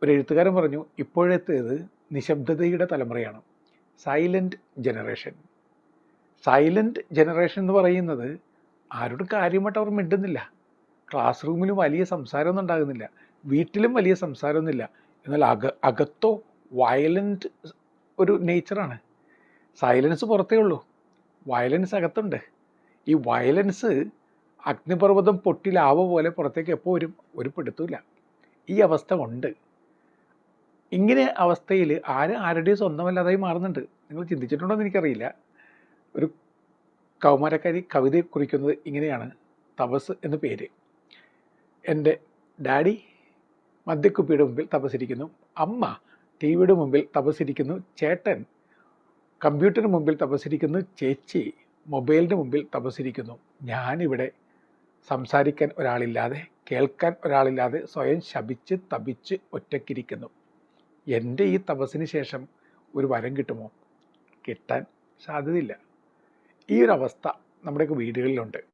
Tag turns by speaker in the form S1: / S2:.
S1: ഒരു എഴുത്തുകാരൻ പറഞ്ഞു, ഇപ്പോഴത്തേത് നിശബ്ദതയുടെ തലമുറയാണ്, സൈലൻറ്റ് ജനറേഷൻ. സൈലൻറ്റ് ജനറേഷൻ എന്ന് പറയുന്നത് ആരോടും കാര്യമായിട്ട് അവർ മിണ്ടുന്നില്ല. ക്ലാസ് റൂമിൽ വലിയ സംസാരമൊന്നും ഉണ്ടാകുന്നില്ല, വീട്ടിലും വലിയ സംസാരമൊന്നുമില്ല. എന്നാൽ അകത്തോ വയലൻറ്റ് ഒരു നേച്ചറാണ്. സൈലൻസ് പുറത്തേ ഉള്ളൂ, വയലൻസ് അകത്തുണ്ട്. ഈ വയലൻസ് അഗ്നിപർവ്വതം പൊട്ടി ലാവ പോലെ പുറത്തേക്ക് എപ്പോൾ വരും ഒരു പിടുത്തമില്ല. ഈ അവസ്ഥ ഉണ്ട്. ഇങ്ങനെ അവസ്ഥയിൽ ആരുടെയും സ്വന്തമല്ലാതായി മാറുന്നുണ്ട്. നിങ്ങൾ ചിന്തിച്ചിട്ടുണ്ടോ എന്ന് എനിക്കറിയില്ല. ഒരു കൗമാരക്കാരി കവിത കുറിക്കുന്നത് ഇങ്ങനെയാണ്, തപസ് എന്ന പേര്. എൻ്റെ ഡാഡി മദ്യക്കുപ്പിയുടെ മുമ്പിൽ തപസ്സിരിക്കുന്നു, അമ്മ ടി വിയുടെ മുമ്പിൽ തപസ്സിരിക്കുന്നു, ചേട്ടൻ കമ്പ്യൂട്ടറിന് മുമ്പിൽ തപസ്സിരിക്കുന്നു, ചേച്ചി മൊബൈലിന് മുമ്പിൽ തപസ്സിരിക്കുന്നു. ഞാനിവിടെ സംസാരിക്കാൻ ഒരാളില്ലാതെ, കേൾക്കാൻ ഒരാളില്ലാതെ സ്വയം ശപിച്ച് തപിച്ച് ഒറ്റയ്ക്കിരിക്കുന്നു. എൻ്റെ ഈ തപസ്സിന് ശേഷം ഒരു വരം കിട്ടുമോ? കിട്ടാൻ സാധ്യതയില്ല. ഈ ഒരു അവസ്ഥ നമ്മുടെയൊക്കെ വീടുകളിലുണ്ട്.